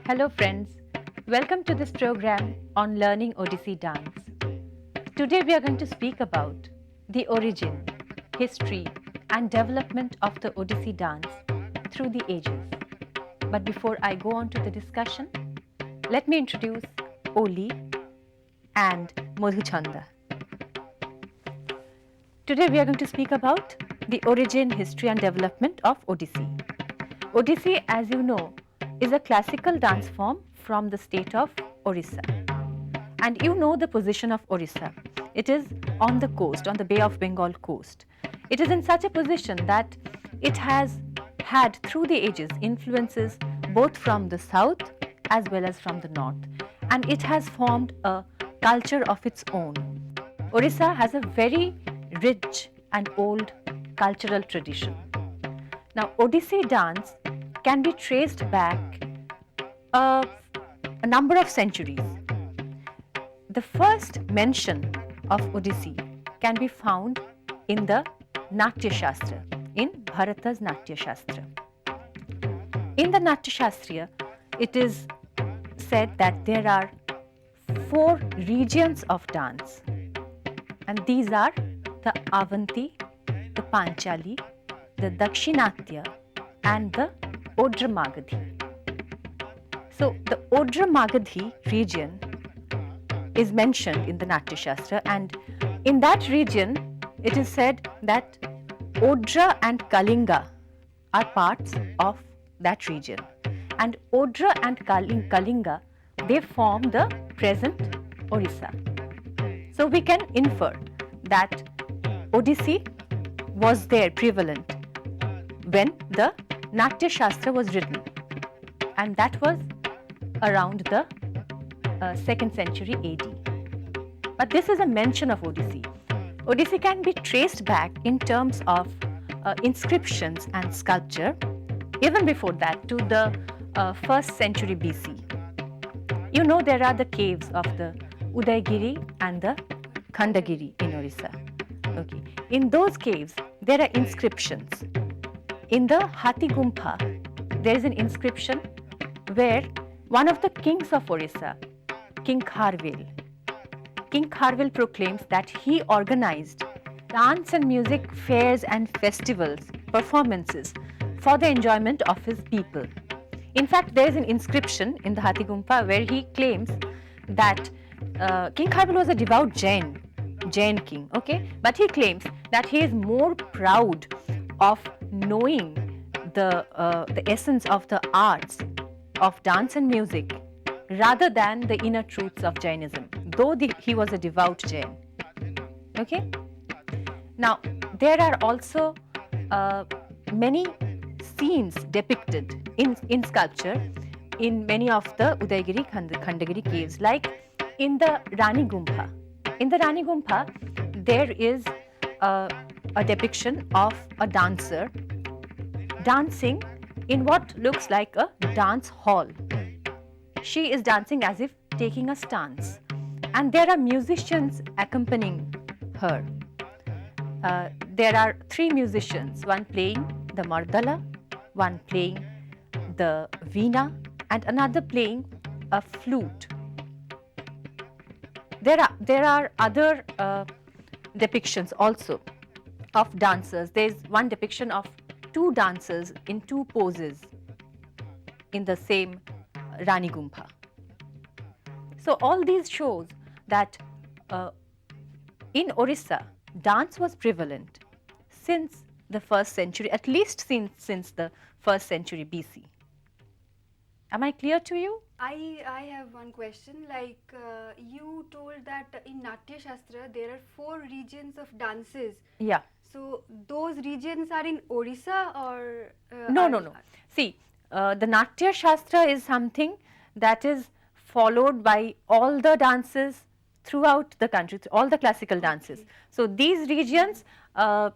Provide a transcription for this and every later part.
Hello friends, welcome to this program on learning Odissi dance. Today we are going to speak about the origin, history and development of the Odissi dance through the ages. But before I go on to the discussion, let me introduce Oli and Madhuchanda. Today we are going to speak about the origin, history and development of Odissi. Odissi, as you know, is a classical dance form from the state of Orissa. And you know the position of Orissa. It is on the coast, on the Bay of Bengal coast. It is in such a position that it has had through the ages influences both from the south as well as from the north. And it has formed a culture of its own. Orissa has a very rich and old cultural tradition. Now, Odissi dance can be traced back a number of centuries. The first mention of Odissi can be found in the Natya Shastra, in Bharata's Natya Shastra. In the Natya Shastra, it is said that there are 4 regions of dance, and these are the Avanti, the Panchali, the Dakshinatya and the Odra Magadhi. So the Odra Magadhi region is mentioned in the Natya Shastra, and in that region it is said that Odra and Kalinga are parts of that region, and Odra and Kalinga, they form the present Orissa. So we can infer that Odissi was there prevalent when the Natya Shastra was written, and that was around the 2nd century AD. But this is a mention of Odissi. Odissi can be traced back in terms of inscriptions and sculpture even before that to the 1st century BC. You know, there are the caves of the Udaygiri and the Khandagiri in Orissa. Okay. In those caves, there are inscriptions. In the Hathi Gumpha, there is an inscription where one of the kings of Orissa, King Kharvel proclaims that he organized dance and music fairs and festivals, performances for the enjoyment of his people. In fact, there is an inscription in the Hathi Gumpha where he claims that King Kharvel was a devout Jain king, okay? But he claims that he is more proud of knowing the essence of the arts of dance and music rather than the inner truths of Jainism, though he was a devout Jain. Okay? Now, there are also many scenes depicted in sculpture in many of the Udaygiri Khandagiri caves, like in the Rani Gumpha. In the Rani Gumpha, there is a depiction of a dancer dancing in what looks like a dance hall. She is dancing as if taking a stance, and there are musicians accompanying her. There are 3 musicians, one playing the mardala, one playing the veena, and another playing a flute. There are other depictions also of dancers. There is one depiction of 2 dancers in 2 poses in the same Rani Gumpha. So all these shows that uh, in Orissa, dance was prevalent since the 1st century, at least since the 1st century BC. Am I clear to you? I have one question. Like you told that in Natya Shastra there are 4 regions of dances. Yeah. So those regions are in Orissa or No. See, the Natya Shastra is something that is followed by all the dances throughout the country, all the classical dances. So these regions are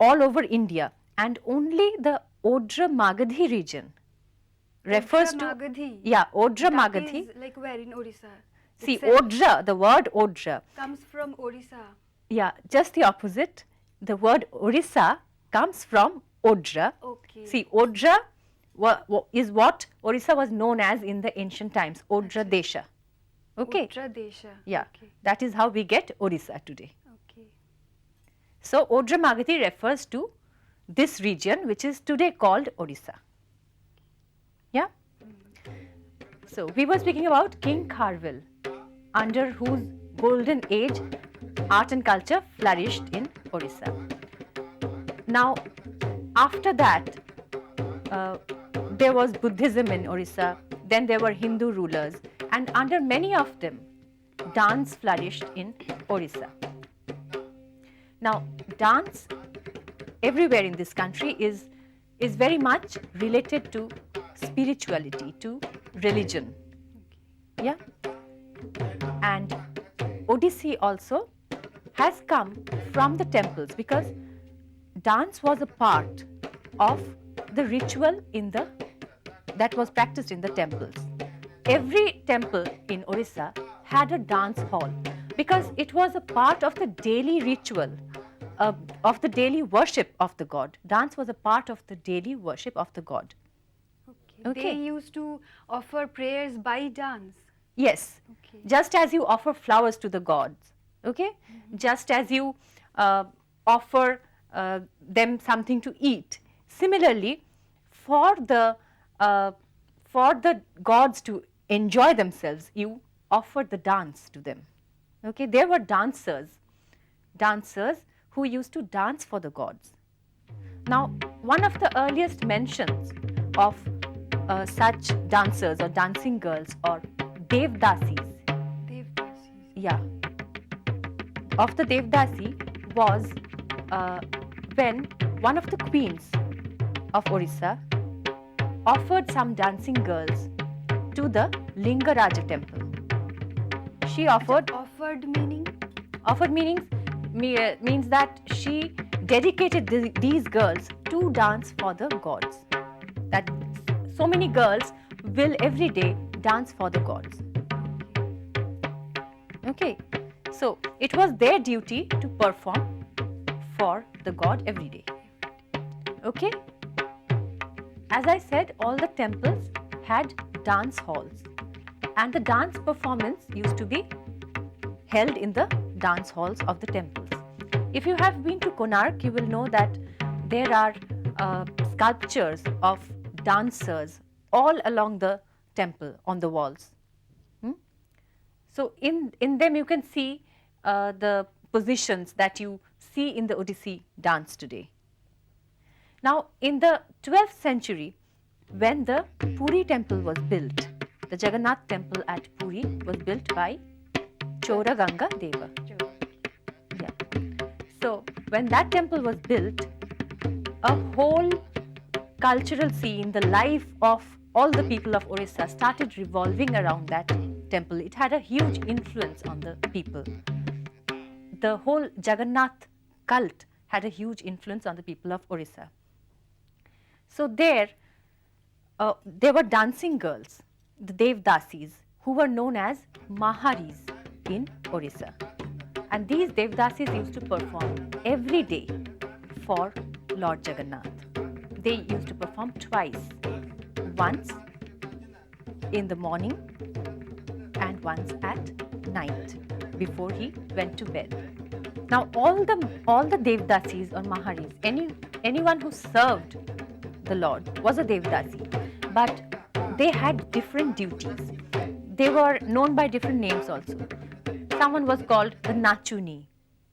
all over India, and only the Odra Magadhi region refers to Magadhi. Odra That Magadhi. is like where in Orissa? See, itself Odra, the word Odra comes from Orissa. Yeah, just the opposite. The word Orissa comes from Odra. Okay. See, Odra is what Orissa was known as in the ancient times, Odra Desha. Okay. Odra Desha. Yeah, Okay. that is how we get Orissa today. Okay. So, Odra Magadhi refers to this region which is today called Orissa. Yeah. So, we were speaking about King Kharvel, under whose golden age art and culture flourished in Orissa. Now, after that, there was Buddhism in Orissa, then there were Hindu rulers, and under many of them, dance flourished in Orissa. Now, dance everywhere in this country is very much related to spirituality, to religion. Yeah? And Odissi also has come from the temples, because dance was a part of the ritual that was practiced in the temples. Every temple in Orissa had a dance hall, because it was a part of the daily ritual, of the daily worship of the god. Dance was a part of the daily worship of the god. Okay. They used to offer prayers by dance. Yes. Okay. Just as you offer flowers to the gods. Okay. Just as you offer them something to eat. Similarly, for the gods to enjoy themselves, you offer the dance to them. Okay. There were dancers who used to dance for the gods. Now, one of the earliest mentions of such dancers or dancing girls or Devdasis. Yeah. Of the Devdasi was when one of the queens of Orissa offered some dancing girls to the Lingaraja temple. She offered. Offered meaning? Offered means that she dedicated these girls to dance for the gods. That so many girls will every day dance for the gods. Okay, so it was their duty to perform for the god every day. Okay, as I said, all the temples had dance halls, and the dance performance used to be held in the dance halls of the temples. If you have been to Konark, you will know that there are sculptures of dancers all along the temple on the walls. So in them you can see the positions that you see in the Odissi dance today. Now, in the 12th century, when the Puri temple was built, the Jagannath temple at Puri was built by Chora Ganga Deva. Yeah. So when that temple was built, a whole cultural scene, the life of all the people of Orissa started revolving around that temple. It had a huge influence on the people. The whole Jagannath cult had a huge influence on the people of Orissa. So there were dancing girls, the Devdasis, who were known as Maharis in Orissa. And these Devdasis used to perform every day for Lord Jagannath. They used to perform twice, once in the morning and once at night before he went to bed. Now all the Devdasis or Maharis, anyone who served the Lord was a Devdasi, but they had different duties. They were known by different names also. Someone was called the Nachuni.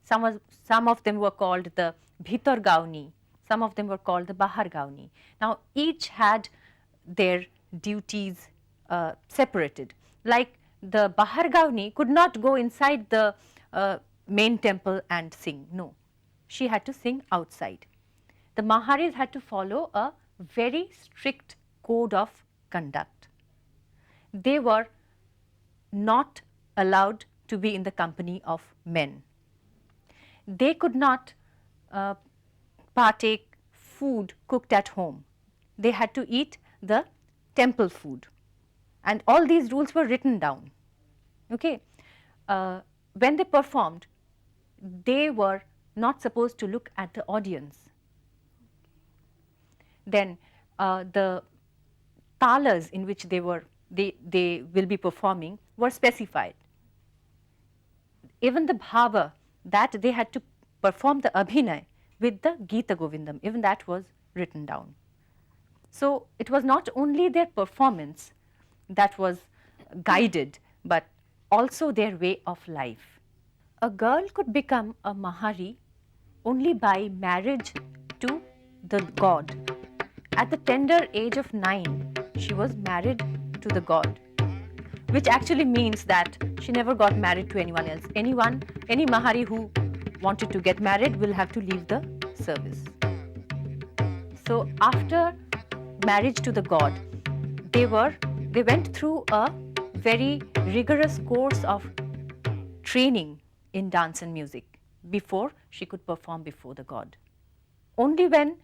Some of them were called the Bhitor Gauni. Some of them were called the Bahar Gauni. Now, each had their duties separated. Like the Bahar Gauni could not go inside the main temple and sing. No, she had to sing outside. The Maharis had to follow a very strict code of conduct. They were not allowed to be in the company of men. They could not partake food cooked at home. They had to eat the temple food. And all these rules were written down. Okay. When they performed, they were not supposed to look at the audience. Then the talas in which they will be performing were specified. Even the bhava, that they had to perform the abhinay with the Gita Govindam, even that was written down. So it was not only their performance that was guided, but also their way of life. A girl could become a Mahari only by marriage to the god. At the tender age of 9, she was married to the god, which actually means that she never got married to anyone else. Any Mahari who wanted to get married will have to leave the service. So after marriage to the god, they went through a very rigorous course of training in dance and music before she could perform before the god. Only when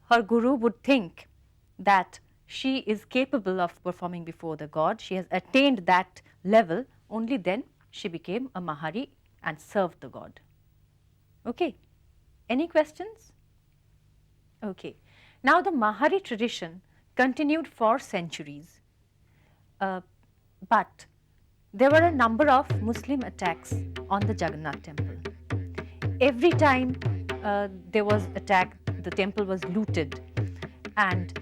her guru would think that she is capable of performing before the god, she has attained that level, only then she became a Mahari and served the god. Okay. Any questions? Okay. Now the Mahari tradition continued for centuries, but there were a number of Muslim attacks on the Jagannath temple. Every time there was attack, the temple was looted and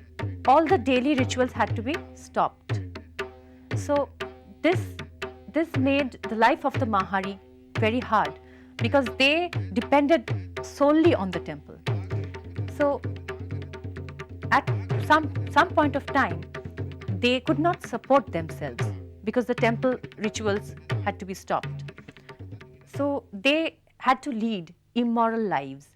all the daily rituals had to be stopped. So this made the life of the Mahari very hard because they depended solely on the temple. So at some point of time, they could not support themselves because the temple rituals had to be stopped. So they had to lead immoral lives.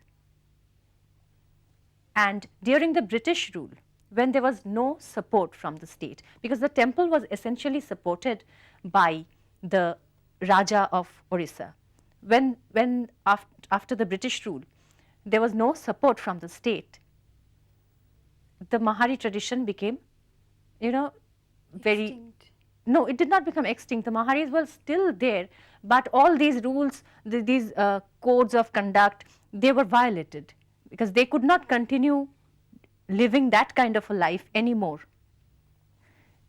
And during the British rule, when there was no support from the state, because the temple was essentially supported by the Raja of Orissa. When after the British rule, there was no support from the state, the Mahari tradition became, very Extinct. No, it did not become extinct. The Maharis were still there, but all these rules, these codes of conduct, they were violated because they could not continue living that kind of a life anymore.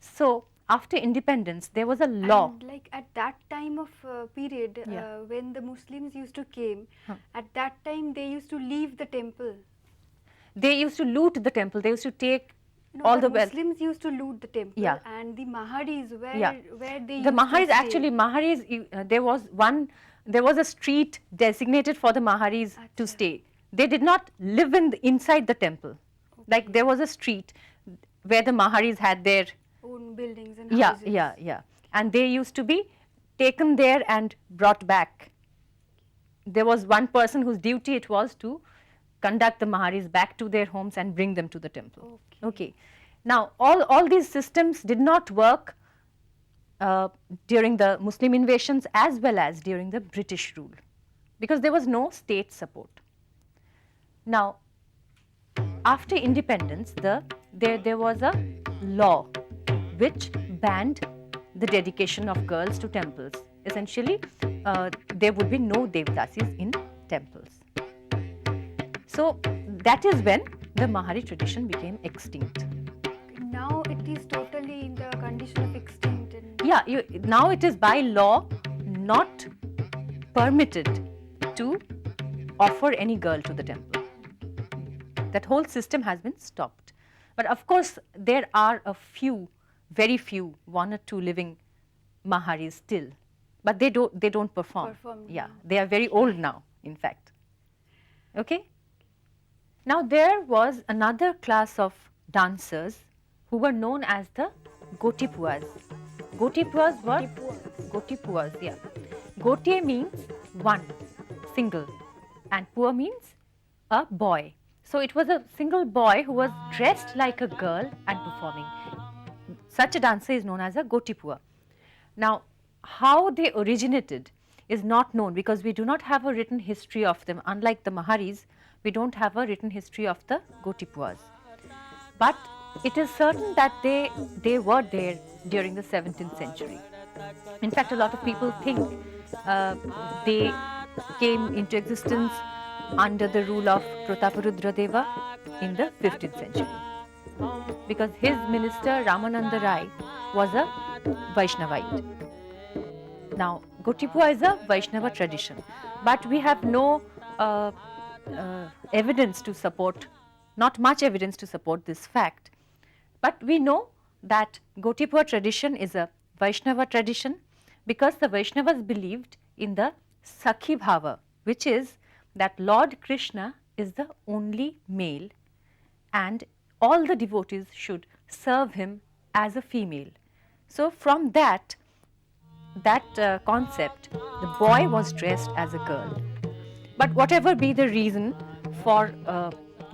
So after independence, there was a law. And like at that time of period, when the Muslims used to came, at that time they used to leave the temple. They used to loot the temple. They used to take No, all the the wealth. Muslims used to loot the temple, Yeah. and the Maharis where they The used Maharis to stay. actually, there was a street designated for the Maharis to Acha. stay. They did not live inside the temple. Like there was a street where the Maharis had their own buildings and yeah, houses. yeah, and they used to be taken there and brought back. There was one person whose duty it was to conduct the Maharis back to their homes and bring them to the temple. Okay. Now, all these systems did not work during the Muslim invasions as well as during the British rule because there was no state support. Now, after independence, there was a law which banned the dedication of girls to temples. Essentially, there would be no Devdasis in temples. So that is when the Mahari tradition became extinct. Now it is totally in the condition of extinct. And Yeah, now it is by law not permitted to offer any girl to the temple. That whole system has been stopped. But of course, there are a few, very few, 1 or 2 living Maharis still but they don't perform. Yeah, they are very old now, in fact. Okay. Now there was another class of dancers who were known as the Gotipuas. Gotipuas were Gotipuas, yeah. Gotie means one, single, and pua means a boy. So it was a single boy who was dressed like a girl and performing. Such a dancer is known as a Gotipua. Now, how they originated is not known because we do not have a written history of them. Unlike the Maharis, we don't have a written history of the Gotipuas. But it is certain that they were there during the 17th century. In fact, a lot of people think they came into existence under the rule of Prataparudra Deva in the 15th century. Because his minister Ramananda Rai was a Vaishnavite. Now, Gotipua is a Vaishnava tradition, but we have no evidence to support, not much evidence to support this fact. But we know that Gotipua tradition is a Vaishnava tradition because the Vaishnavas believed in the Sakhi Bhava, which is that Lord Krishna is the only male and all the devotees should serve him as a female. So from that concept, the boy was dressed as a girl. But whatever be the reason for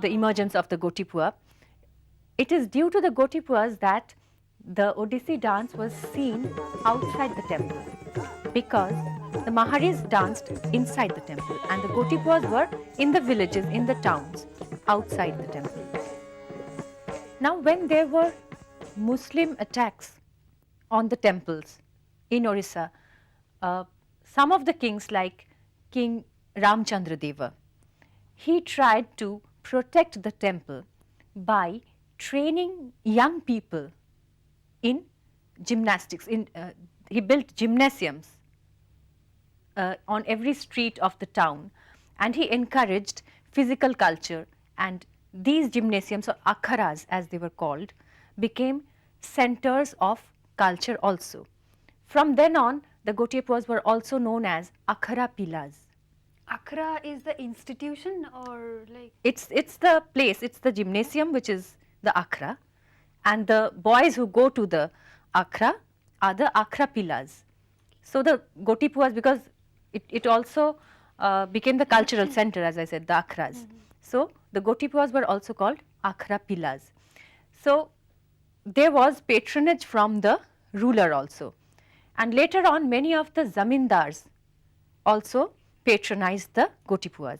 the emergence of the Gotipua, it is due to the Gotipuas that the Odissi dance was seen outside the temple, because the Maharis danced inside the temple and the Gotipuas were in the villages, in the towns, outside the temple. Now, when there were Muslim attacks on the temples in Orissa, some of the kings, like King Ramchandra Deva, he tried to protect the temple by training young people in gymnastics. He built gymnasiums on every street of the town, and he encouraged physical culture, and these gymnasiums, or akharas as they were called, became centers of culture also. From then on, the Gotipuas were also known as akhara pilas. Akhara is the institution, or like? It's the place, it's the gymnasium which is the akhara, and the boys who go to the akhara are the akhara pilas. So the Gotipuas, because it also became the cultural center, as I said, the akhras. So the Gotipuas were also called akhara pilas. So there was patronage from the ruler also, and later on many of the zamindars also patronized the Gotipuas.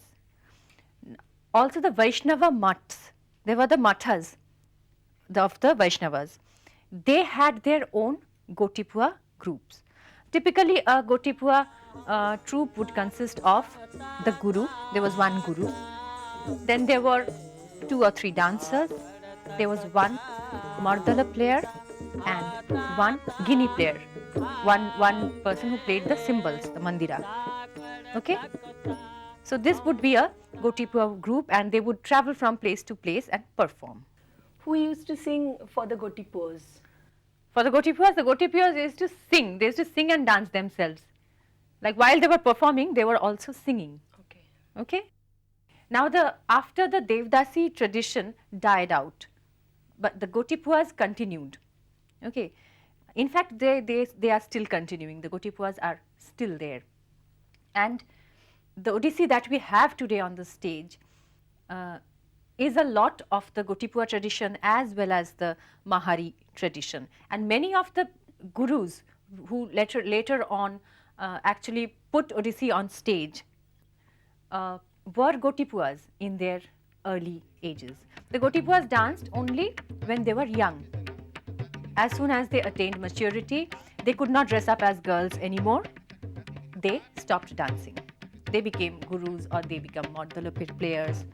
Also the Vaishnava matts, they were the mathas of the Vaishnavas. They had their own Gotipua groups. Typically a Gotipua troop would consist of the guru, there was one guru, then there were 2 or 3 dancers, there was one mardala player and one guinea player, one person who played the cymbals, the mandira. Okay? So this would be a Gotipua group, and they would travel from place to place and perform. Who used to sing for the Gotipuas? For the Gotipuas used to sing. They used to sing and dance themselves. Like while they were performing, they were also singing. Okay. Okay? Now after the Devdasi tradition died out, but the Gotipuas continued. Okay? In fact, they are still continuing. The Gotipuas are still there. And the Odissi that we have today on the stage is a lot of the Gotipua tradition as well as the Mahari tradition. And many of the gurus who later on actually put Odissi on stage were Gotipuas in their early ages. The Gotipuas danced only when they were young. As soon as they attained maturity, they could not dress up as girls anymore. They stopped dancing. They became gurus or they become mardala players,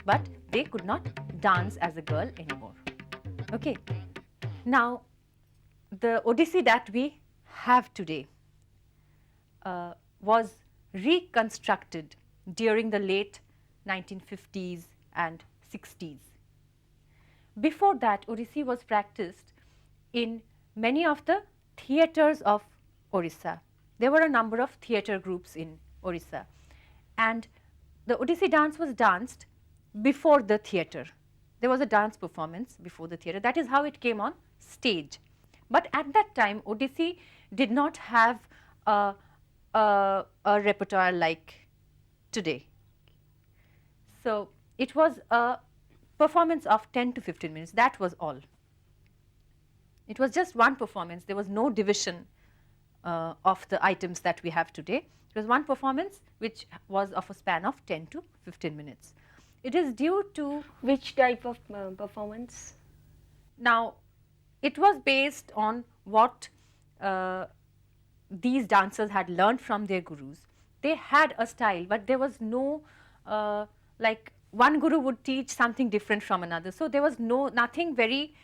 but they could not dance as a girl anymore. Okay. Now, the Odissi that we have today was reconstructed during the late 1950s and 60s. Before that, Odissi was practiced in many of the theatres of Orissa. there were a number of theatre groups in Orissa, and the Odissi dance was danced before the theatre. There was a dance performance before the theatre. That is how it came on stage. But at that time, Odissi did not have a repertoire like today. So it was a performance of 10 to 15 minutes. That was all. It was just one performance. There was no division of the items that we have today. It was one performance which was of a span of 10 to 15 minutes. It is due to Which type of performance? now, it was based on what these dancers had learned from their gurus. They had a style, but there was no like one guru would teach something different from another. So there was nothing very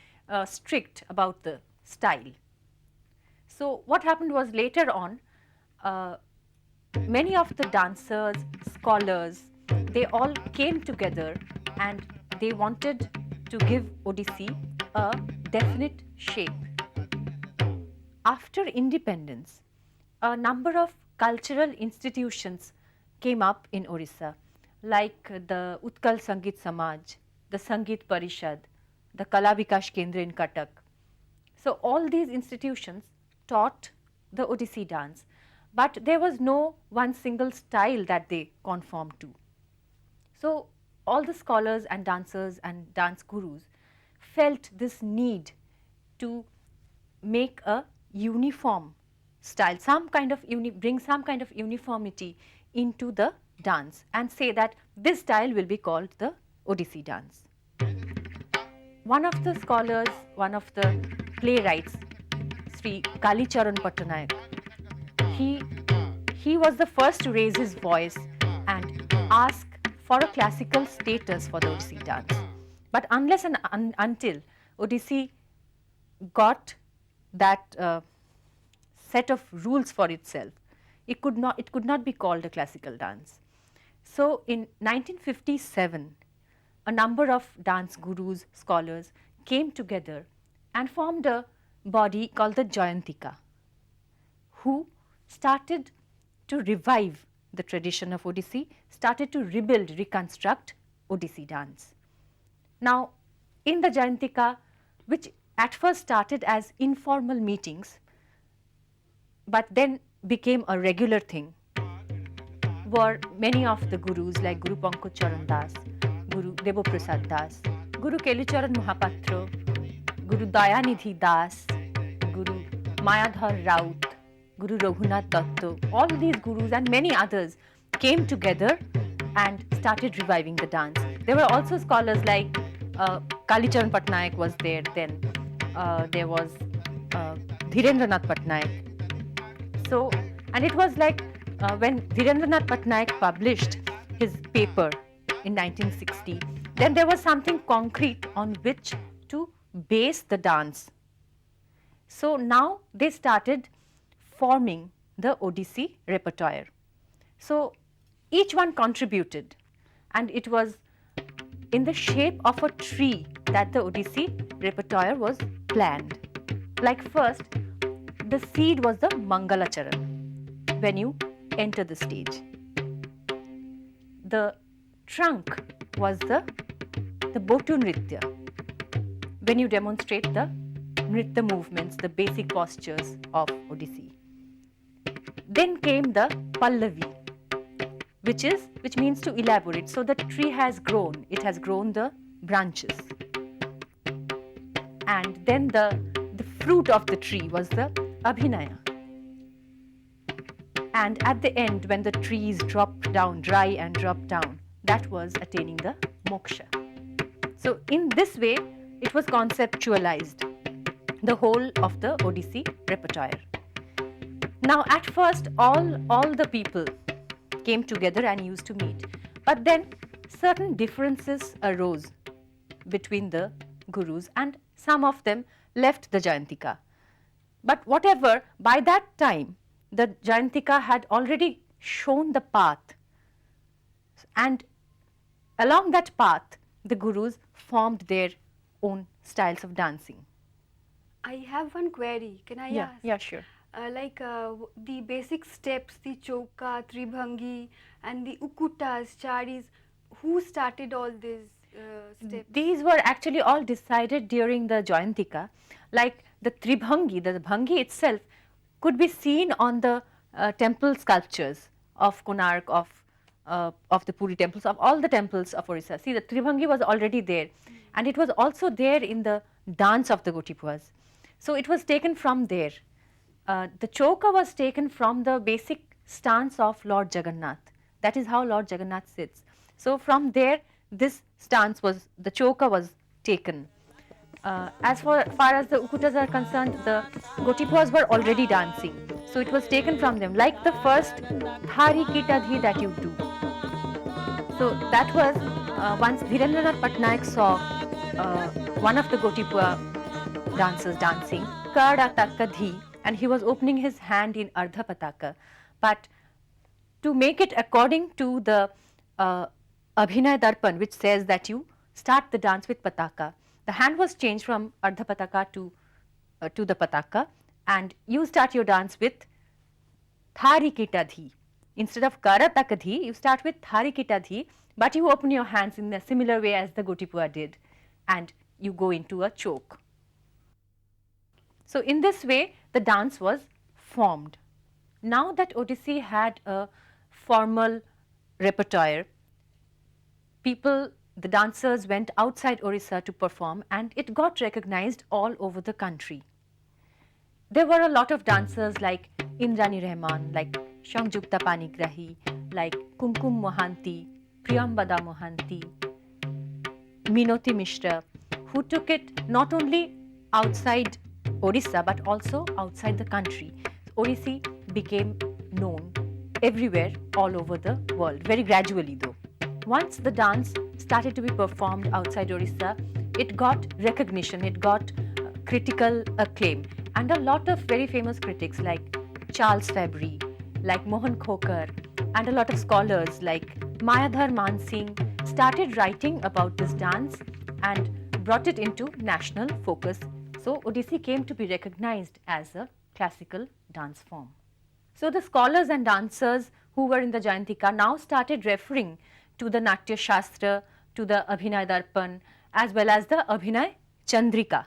strict about the style. So what happened was later on, many of the dancers, scholars, they all came together and they wanted to give Odissi a definite shape. After independence, a number of cultural institutions came up in Orissa, like the Utkal Sangeet Samaj, the Sangeet Parishad, the Kala Vikash Kendra in Cuttack. So all these institutions taught the Odissi dance, but there was no one single style that they conformed to. So all the scholars and dancers and dance gurus felt this need to make a uniform style, bring some kind of uniformity into the dance and say that this style will be called the Odissi dance. One of the scholars, one of the playwrights, Sri Kalicharan Pattanayak, he was the first to raise his voice and ask for a classical status for the Odissi dance. But unless and until Odissi got that set of rules for itself, it could not be called a classical dance. So in 1957, a number of dance gurus, scholars came together and formed a body called the Jayantika, who started to revive the tradition of Odissi, started to rebuild, reconstruct Odissi dance. Now, in the Jayantika, which at first started as informal meetings, but then became a regular thing, were many of the gurus like Guru Pankaj Charan Das, Guru Debo Prasad Das, Guru Kelucharan Mahapatra, Guru Dayanidhi Das, Guru Mayadhar Raut, Guru Raghunath Datta. All these gurus and many others came together and started reviving the dance. There were also scholars like Kalicharan Patnaik was there then. There was Dhirendranath Patnaik. So, and it was like when Dhirendranath Patnaik published his paper in 1960, then there was something concrete on which to base the dance. So now they started forming the Odissi repertoire. So each one contributed, and it was in the shape of a tree that the Odissi repertoire was planned. Like first, the seed was the Mangalacharan when you enter the stage. The trunk was the Botu Nritya when you demonstrate the Nritya movements, the basic postures of Odissi. Then came the Pallavi, which means to elaborate. So the tree has grown, it has grown the branches. And then the fruit of the tree was the Abhinaya. And at the end, when the trees dropped down, dry and dropped down, that was attaining the moksha. So in this way, it was conceptualized, the whole of the Odissi repertoire. Now at first, all the people came together and used to meet. But then certain differences arose between the gurus and some of them left the Jayantika. But whatever, by that time, the Jayantika had already shown the path, and along that path, the gurus formed their own styles of dancing. I have one query. Can I ask? Yeah, sure. the basic steps, the choka, tribhangi, and the ukutas, charis. Who started all these steps? These were actually all decided during the Jayantika. Like the Tribhangi, the Bhangi itself could be seen on the temple sculptures of Konark, of the Puri temples, of all the temples of Orissa. See, the Tribhangi was already there, and it was also there in the dance of the Gotipuas. So it was taken from there. The choka was taken from the basic stance of Lord Jagannath. That is how Lord Jagannath sits. So from there, this stance was, the choka was taken. As far as the ukutas are concerned, the Gotipuas were already dancing. So it was taken from them, like the first Dhari Kitadhi that you do. So that was once Dhirendranath Patnaik saw one of the Gotipua dancers dancing, Kada Takadhi, and he was opening his hand in Ardha Pataka. But to make it according to the Abhinay Darpan, which says that you start the dance with Pataka, the hand was changed from Ardha Pataka to the Pataka, and you start your dance with Thari Kitadhi. Instead of Kara Takadhi, you start with Thari Kitadhi, but you open your hands in a similar way as the Gotipua did, and you go into a choke. So in this way, the dance was formed. Now that Odissi had a formal repertoire, the dancers went outside Orissa to perform, and it got recognized all over the country. There were a lot of dancers like Indrani Rahman, like Shangjukta Panigrahi, like Kumkum Mohanty, Priyambada Mohanty, Minoti Mishra, who took it not only outside Orissa but also outside the country. Odissi became known everywhere, all over the world, very gradually though. Once the dance started to be performed outside Orissa, it got recognition, it got critical acclaim, and a lot of very famous critics like Charles Fabry, like Mohan Khokar, and a lot of scholars like Mayadhar Mansingh started writing about this dance and brought it into national focus. So Odissi came to be recognized as a classical dance form. So the scholars and dancers who were in the Jayantika now started referring to the Natya Shastra, to the Abhinay Darpan, as well as the Abhinay Chandrika.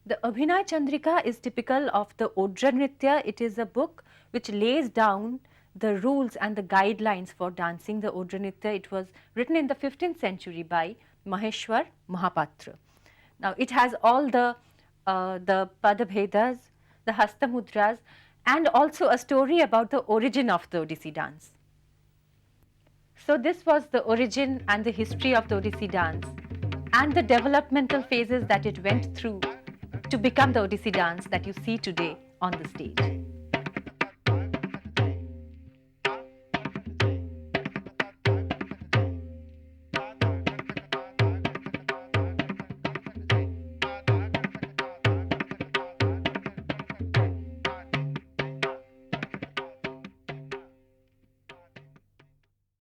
The Abhinay Chandrika is typical of the Odra Nritya. It is a book which lays down the rules and the guidelines for dancing the Odra Nritya. It was written in the 15th century by Maheshwar Mahapatra. Now it has all the Padabhedas, the Hastamudras, and also a story about the origin of the Odissi dance. So this was the origin and the history of the Odissi dance and the developmental phases that it went through to become the Odissi dance that you see today on the stage.